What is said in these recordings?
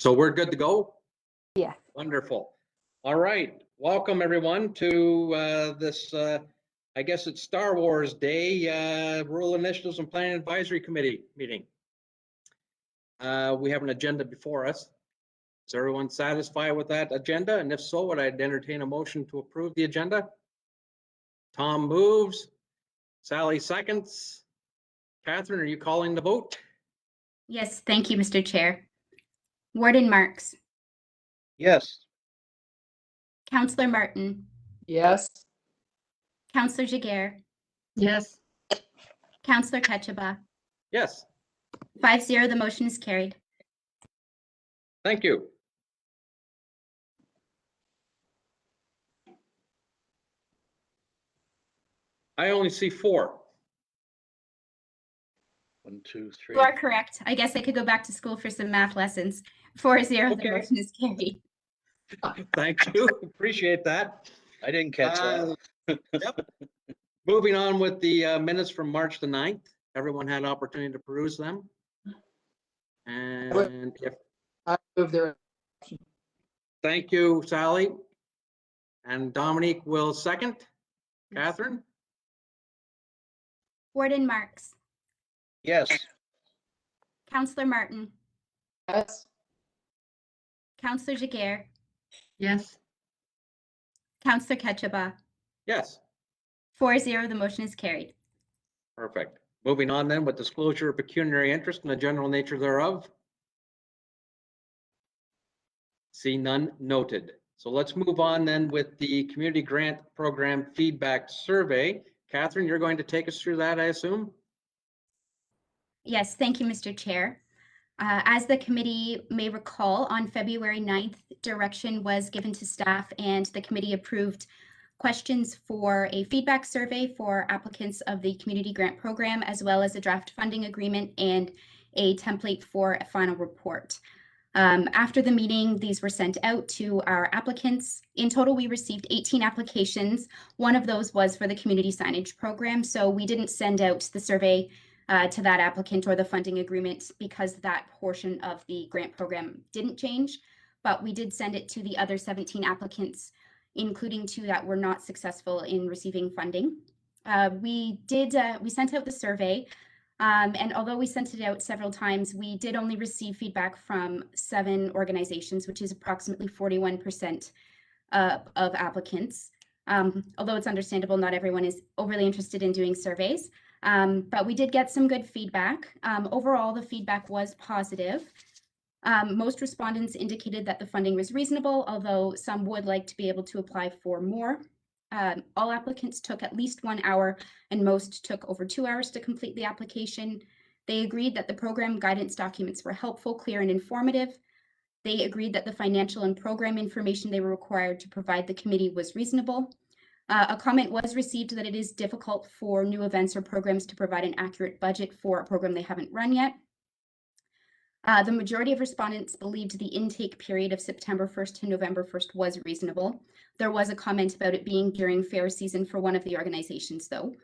So we're good to go? Yeah. Wonderful. All right. Welcome everyone to this, I guess it's Star Wars Day, Rural Initiatives and Planning Advisory Committee meeting. We have an agenda before us. Is everyone satisfied with that agenda? And if so, would I entertain a motion to approve the agenda? Tom moves. Sally seconds. Catherine, are you calling the vote? Yes, thank you, Mr. Chair. Warden Marks, Yes. Councillor Martin, Yes. Councillor Giguere, Yes. Councillor Ketchaba. Yes, 5-0, the motion is carried. thank you. I only see 4. 1, 2, 3. You are correct. I guess I could go back to school for some math lessons. 4-0, Okay. the motion is carried. Thank you. Appreciate that. I didn't catch that. Yep. Moving on with the minutes from March the 9th. Everyone had an opportunity to peruse them. And if, I move there. thank you, Sally. And Dominique will second. Catherine? Warden Marks, Yes. Councillor Martin, Yes. Councillor Giguere, Yes. Councillor Ketchaba. Yes, 4-0, the motion is carried. perfect. Moving on then with disclosure of pecuniary interest and the general nature thereof. See none, noted. So let's move on then with the community grant program feedback survey. Catherine, you're going to take us through that, I assume? Yes, thank you, Mr. Chair. As the committee may recall, on February 9th, direction was given to staff and the committee approved questions for a feedback survey for applicants of the community grant program, as well as a draft funding agreement and a template for a final report. After the meeting, these were sent out to our applicants. In total, we received 18 applications. One of those was for the community signage program, so we didn't send out the survey to that applicant or the funding agreement because that portion of the grant program didn't change, but we did send it to the other 17 applicants, including 2 that were not successful in receiving funding. We sent out the survey, and although we sent it out several times, we did only receive feedback from 7 organizations, which is approximately 41% of applicants. Although it's understandable, not everyone is overly interested in doing surveys. But we did get some good feedback. Overall, the feedback was positive. Most respondents indicated that the funding was reasonable, although some would like to be able to apply for more. All applicants took at least 1 hour and most took over 2 hours to complete the application. They agreed that the program guidance documents were helpful, clear, and informative. They agreed that the financial and program information they were required to provide the committee was reasonable. A comment was received that it is difficult for new events or programs to provide an accurate budget for a program they haven't run yet. The majority of respondents believed the intake period of September 1st to November 1st was reasonable. There was a comment about it being during fair season for one of the organizations, though.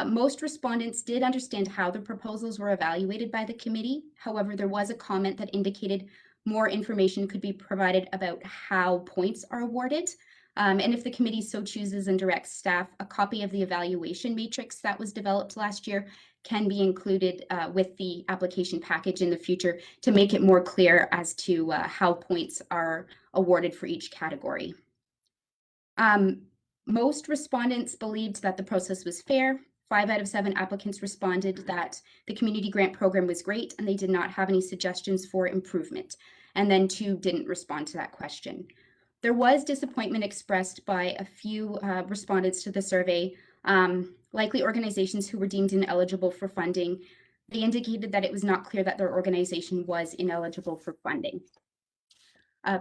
Most respondents did understand how the proposals were evaluated by the committee. However, there was a comment that indicated more information could be provided about how points are awarded. And if the committee so chooses and directs staff, a copy of the evaluation matrix that was developed last year can be included with the application package in the future to make it more clear as to how points are awarded for each category. Most respondents believed that the process was fair. 5 out of 7 applicants responded that the community grant program was great and they did not have any suggestions for improvement. And then 2 didn't respond to that question. There was disappointment expressed by a few respondents to the survey, likely organizations who were deemed ineligible for funding. They indicated that it was not clear that their organization was ineligible for funding.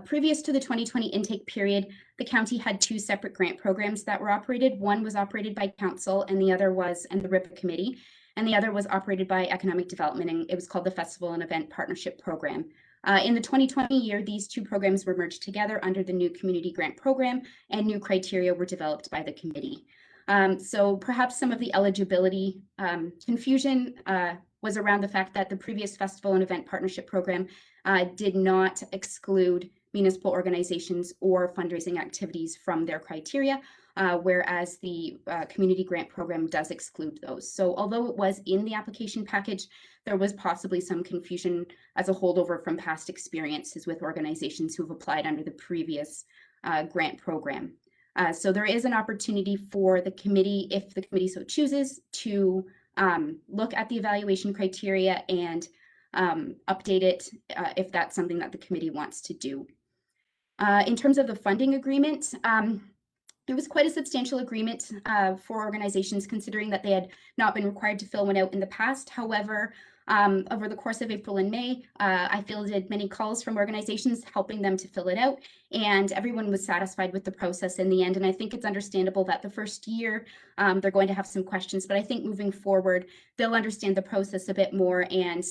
Previous to the 2020 intake period, the county had 2 separate grant programs that were operated. One was operated by council and the RIPA committee, and the other was operated by economic development, and it was called the Festival and Event Partnership Program. In the 2020 year, these 2 programs were merged together under the new community grant program, and new criteria were developed by the committee. So perhaps some of the eligibility confusion was around the fact that the previous festival and event partnership program did not exclude municipal organizations or fundraising activities from their criteria, whereas the community grant program does exclude those. So although it was in the application package, there was possibly some confusion as a holdover from past experiences with organizations who have applied under the previous grant program. So there is an opportunity for the committee, if the committee so chooses, to look at the evaluation criteria and update it if that's something that the committee wants to do. In terms of the funding agreement, it was quite a substantial agreement for organizations, considering that they had not been required to fill one out in the past. However, over the course of April and May, I fielded many calls from organizations helping them to fill it out, and everyone was satisfied with the process in the end. And I think it's understandable that the first year they're going to have some questions, but I think moving forward, they'll understand the process a bit more. And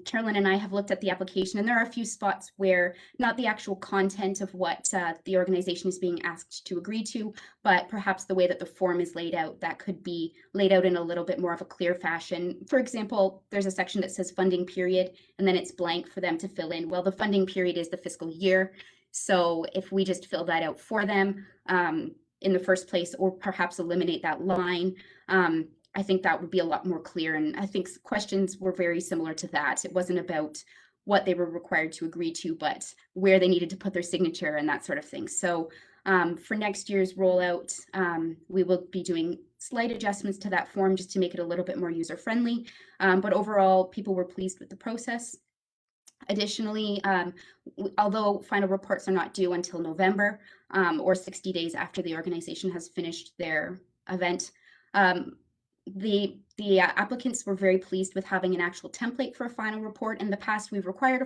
Carolyn and I have looked at the application, and there are a few spots where not the actual content of what the organization is being asked to agree to, but perhaps the way that the form is laid out, that could be laid out in a little bit more of a clear fashion. For example, there's a section that says funding period, and then it's blank for them to fill in. Well, the funding period is the fiscal year. So if we just fill that out for them in the first place, or perhaps eliminate that line, I think that would be a lot more clear. And I think questions were very similar to that. It wasn't about what they were required to agree to, but where they needed to put their signature and that sort of thing. So for next year's rollout, we will be doing slight adjustments to that form just to make it a little bit more user-friendly. But overall, people were pleased with the process. Additionally, although final reports are not due until November or 60 days after the organization has finished their event, the applicants were very pleased with having an actual template for a final report. In the past, we've required a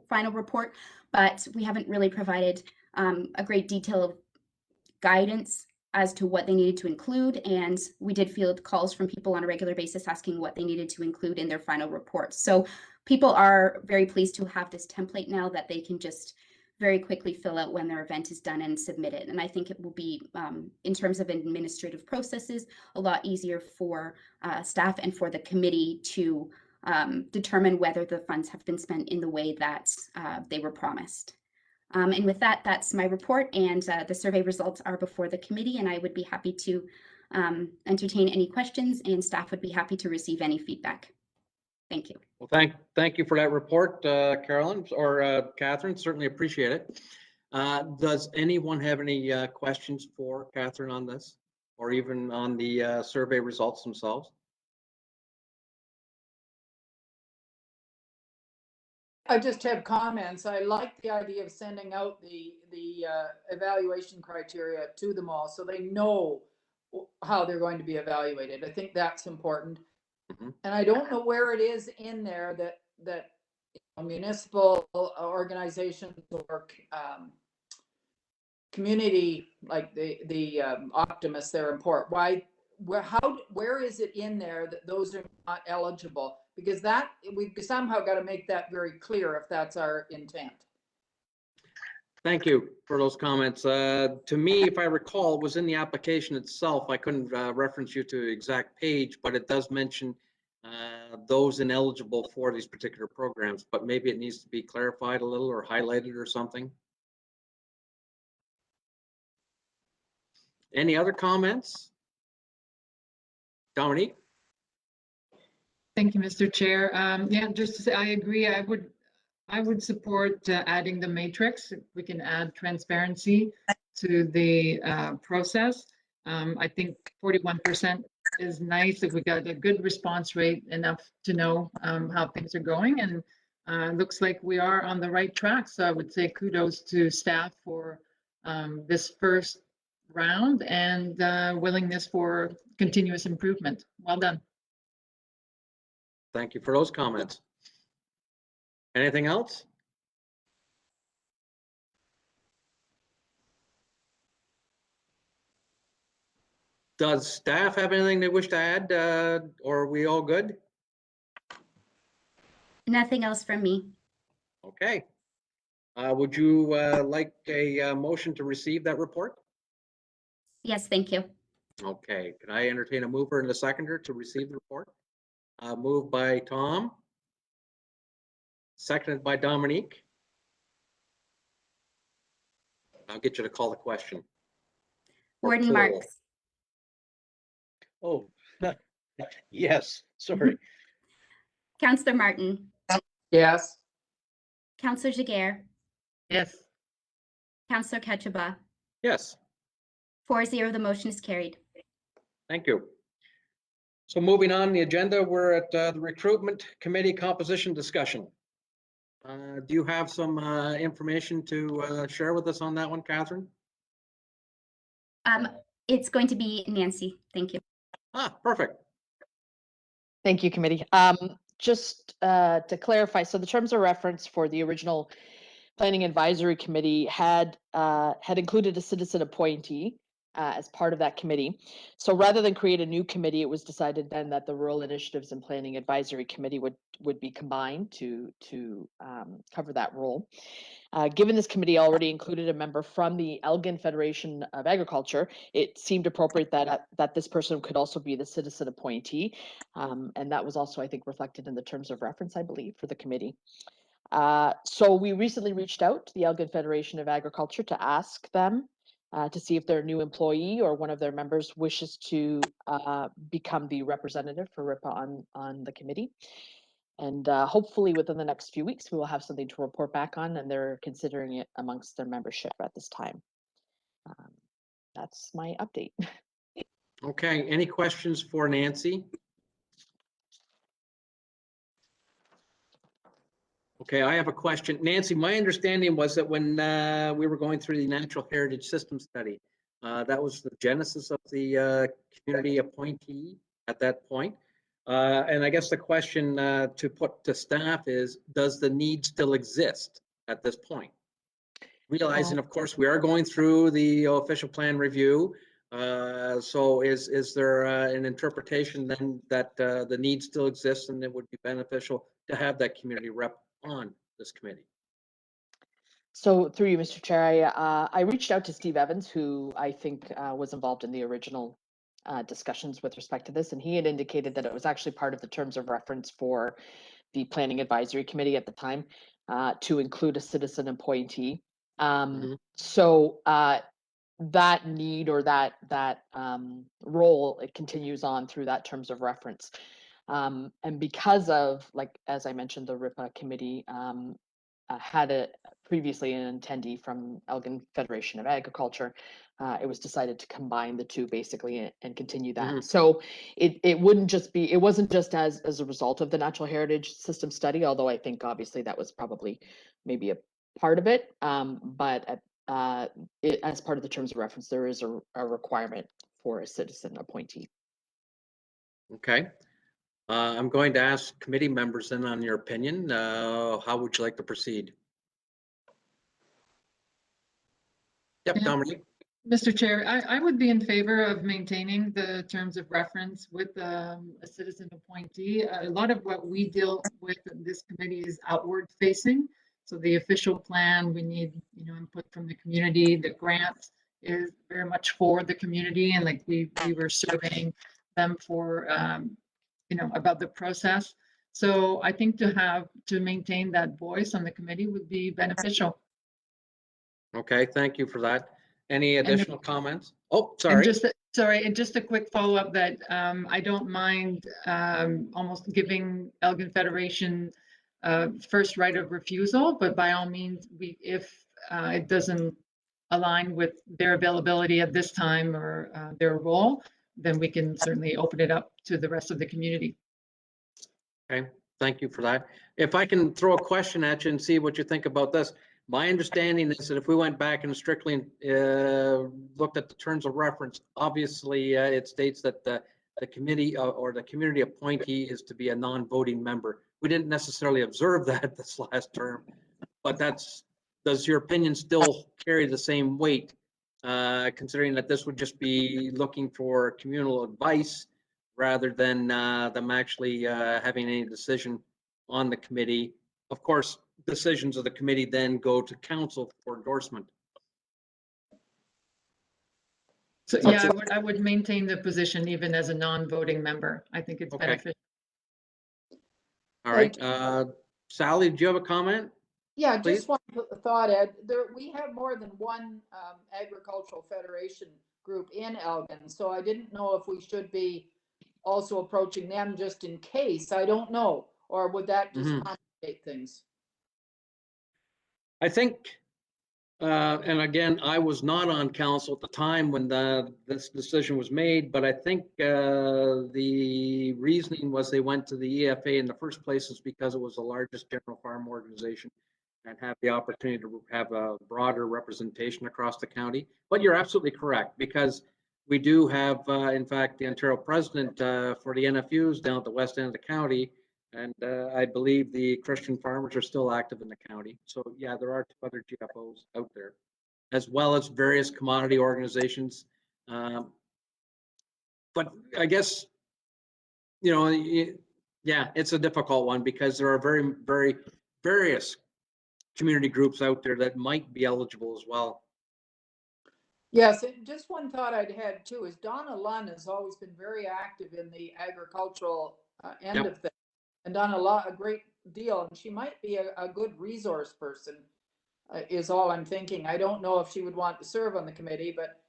final report, but we haven't really provided a great detail of guidance as to what they needed to include. And we did field calls from people on a regular basis asking what they needed to include in their final report. So people are very pleased to have this template now that they can just very quickly fill out when their event is done and submit it. And I think it will be, in terms of administrative processes, a lot easier for staff and for the committee to determine whether the funds have been spent in the way that they were promised. And with that, that's my report, and the survey results are before the committee, and I would be happy to entertain any questions, and staff would be happy to receive any feedback. Thank you. Well, thank you for that report, Carolyn or Catherine. Certainly appreciate it. Does anyone have any questions for Catherine on this, or even on the survey results themselves? I just have comments. I like the idea of sending out the evaluation criteria to them all so they know how they're going to be evaluated. I think that's important. Mhm. And I don't know where it is in there that municipal organizations or community, like the optimists, they're important. Where is it in there that those are not eligible? Because that we've somehow got to make that very clear if that's our intent. Thank you for those comments. To me, if I recall, it was in the application itself. I couldn't reference you to the exact page, but it does mention those ineligible for these particular programs, but maybe it needs to be clarified a little or highlighted or something. Any other comments? Dominique? Thank you, Mr. Chair. Yeah, just to say, I agree. I would support adding the matrix. We can add transparency to the process. I think 41% is nice if we got a good response rate, enough to know how things are going, and looks like we are on the right track. So I would say kudos to staff for this first round and willingness for continuous improvement. Well done. Thank you for those comments. Anything else? Does staff have anything they wish to add, or are we all good? Nothing else from me. Okay. Would you like a motion to receive that report? Yes, thank you. Okay. Can I entertain a mover and a seconder to receive the report? Moved by Tom. Seconded by Dominique. I'll get you to call the question. Or Warden poll. Marks, Oh, yes, sorry. Councillor Martin, Yes. Councillor Jiguer, Yes. Councillor Ketchabah. Yes, 4-0, the motion is carried. thank you. So moving on the agenda, we're at the recruitment committee composition discussion. Do you have some information to share with us on that one, Catherine? It's going to be Nancy. Thank you. Perfect. Thank you, committee. Just to clarify, so the terms of reference for the original Planning Advisory Committee had included a citizen appointee as part of that committee. So rather than create a new committee, it was decided then that the Rural Initiatives and Planning Advisory Committee would be combined to cover that role. Given this committee already included a member from the Elgin Federation of Agriculture, it seemed appropriate that this person could also be the citizen appointee. And that was also, I think, reflected in the terms of reference, I believe, for the committee. So we recently reached out to the Elgin Federation of Agriculture to ask them to see if their new employee or one of their members wishes to become the representative for RIPA on the committee. And hopefully within the next few weeks, we will have something to report back on, and they're considering it amongst their membership at this time. That's my update. Okay, any questions for Nancy? Okay, I have a question. Nancy, my understanding was that when we were going through the Natural Heritage System Study, that was the genesis of the community appointee at that point. And I guess the question to put to staff is, does the need still exist at this point? Realizing, of course, we are going through the official plan review. So is there an interpretation then that the need still exists and it would be beneficial to have that community rep on this committee? So through you, Mr. Chair, I reached out to Steve Evans, who I think was involved in the original discussions with respect to this, and he had indicated that it was actually part of the terms of reference for the Planning Advisory Committee at the time to include a citizen appointee. So that need or that role, it continues on through that terms of reference. And because of, like, as I mentioned, the RIPA committee had previously an attendee from Elgin Federation of Agriculture, it was decided to combine the two basically and continue that. So it wasn't just as a result of the Natural Heritage System Study, although I think obviously that was probably maybe a part of it. But as part of the terms of reference, there is a requirement for a citizen appointee. Okay. I'm going to ask committee members then on your opinion. How would you like to proceed? Yep, Yeah. Dominique. Mr. Chair, I would be in favor of maintaining the terms of reference with a citizen appointee. A lot of what we deal with in this committee is outward facing. So the official plan, we need, input from the community. The grants is very much for the community, and like we were surveying them for, about the process. So I think to maintain that voice on the committee would be beneficial. Okay, thank you for that. Any additional comments? Oh, sorry. And just a quick follow-up that I don't mind almost giving Elgin Federation first right of refusal, but by all means, if it doesn't align with their availability at this time or their role, then we can certainly open it up to the rest of the community. Okay, thank you for that. If I can throw a question at you and see what you think about this. My understanding is that if we went back and strictly looked at the terms of reference, obviously it states that the committee or the community appointee is to be a non-voting member. We didn't necessarily observe that this last term, but does your opinion still carry the same weight, considering that this would just be looking for communal advice rather than them actually having any decision on the committee? Of course, decisions of the committee then go to council for endorsement. So yeah, I would maintain the position even as a non-voting member. I think it's beneficial. All right. Sally, do you have a comment? Yeah, Please. just one thought, Ed. We have more than one agricultural federation group in Elgin, so I didn't know if we should be also approaching them just in case. I don't know, or would that just complicate things? I think, and again, I was not on council at the time when this decision was made, but I think the reasoning was they went to the EFA in the first place is because it was the largest general farm organization and have the opportunity to have a broader representation across the county. But you're absolutely correct, because we do have, in fact, the Ontario president for the NFUs down at the west end of the county. And I believe the Christian farmers are still active in the county. So yeah, there are 2 other GFOs out there, as well as various commodity organizations. But I guess, you know, yeah, it's a difficult one because there are very, very various community groups out there that might be eligible as well. Yes, and just one thought I'd had too is Donna Lunn has always been very active in the agricultural end of things and done a great deal. And she might be a good resource person, is all I'm thinking. I don't know if she would want to serve on the committee, but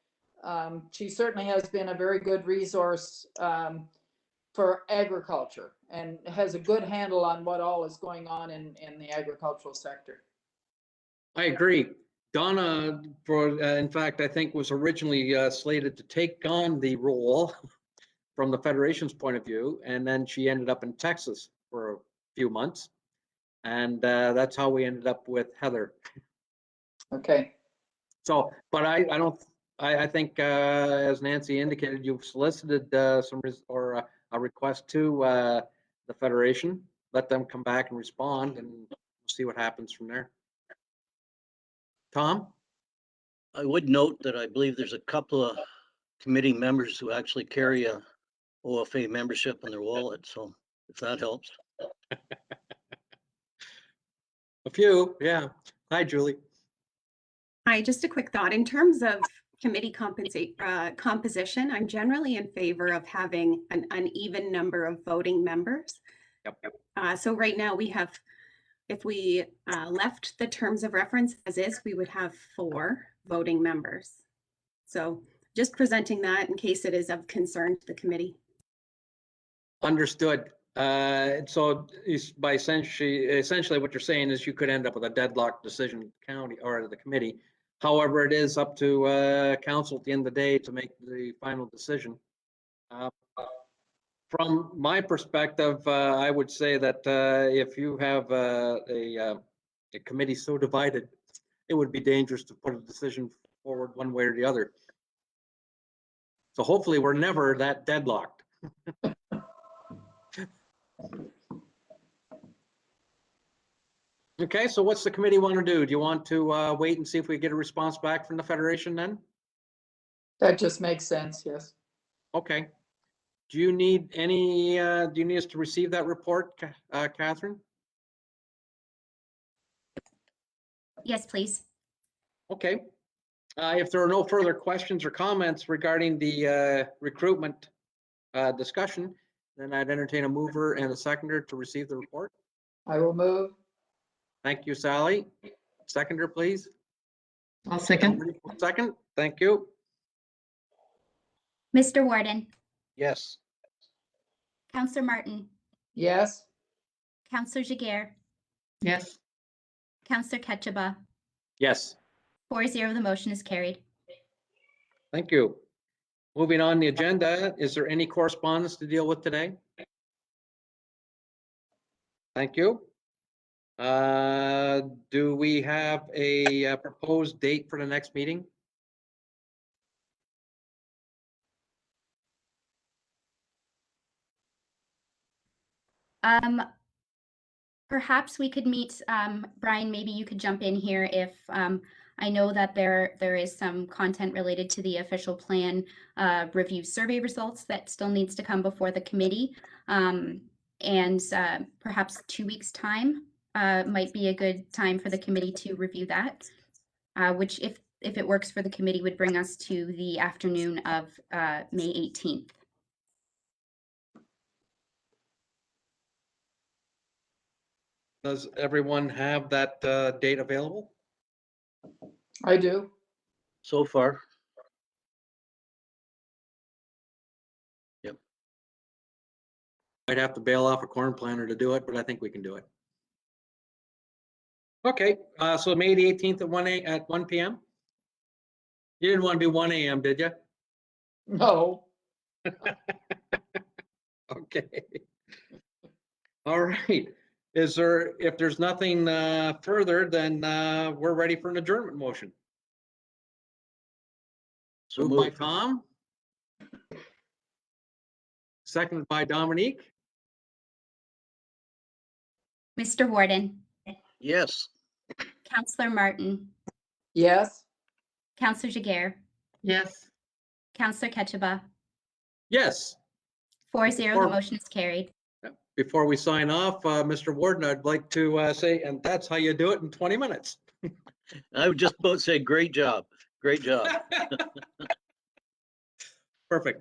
she certainly has been a very good resource for agriculture and has a good handle on what all is going on in the agricultural sector. I agree. Donna, in fact, I think was originally slated to take on the role from the Federation's point of view, and then she ended up in Texas for a few months, and that's how we ended up with Heather. Okay. So, but I think, as Nancy indicated, you've solicited some a request to the Federation. Let them come back and respond, and see what happens from there. Tom? I would note that I believe there's a couple of committee members who actually carry a OFA membership in their wallet, so if that helps. A few, yeah. Hi, Julie. Hi, just a quick thought. In terms of committee composition, I'm generally in favor of having an uneven number of voting members. Yep. So right now we have, if we left the terms of reference as is, we would have 4 voting members. So just presenting that in case it is of concern to the committee. Understood. So by essentially what you're saying is you could end up with a deadlock decision, county or the committee. However, it is up to council at the end of the day to make the final decision. From my perspective, I would say that if you have a committee so divided, it would be dangerous to put a decision forward one way or the other. So hopefully we're never that deadlocked. Okay, so what's the committee want to do? Do you want to wait and see if we get a response back from the Federation then? That just makes sense, yes. Okay. Do you need any, do you need us to receive that report, Catherine? Yes, please. Okay. If there are no further questions or comments regarding the recruitment discussion, then I'd entertain a mover and a seconder to receive the report. I will move. Thank you, Sally. Seconder, please. I'll second. Second, thank you. Mr. Warden, Yes. Councillor Martin, Yes. Councillor Giguere, Yes. Councillor Ketchaba. Yes, 4-0, the motion is carried. thank you. Moving on the agenda, is there any correspondence to deal with today? Thank you. Do we have a proposed date for the next meeting? Perhaps we could meet, Brian, maybe you could jump in here if I know that there is some content related to the official plan review survey results that still needs to come before the committee. And perhaps 2 weeks' time might be a good time for the committee to review that, which if it works for the committee would bring us to the afternoon of May 18th. Does everyone have that date available? I do. So far, I'd have to bail off a corn planter to do it, but I think we can do it. Okay, so May the 18th at 1 p.m. You didn't want to do 1 a.m., did you? No. Okay. All right. If there's nothing further, then we're ready for an adjournment motion. so Moved by moved. Tom. Seconded by Dominique. Mr. Warden, Yes, Councillor Martin, Yes. Councillor Jaguar, Yes. Councillor Ketchiba, Yes. 4-0, the Before- motion is carried. Before we sign off, Mr. Warden, I'd like to say, and that's how you do it in 20 minutes. I would just about say, great job, great job. Perfect.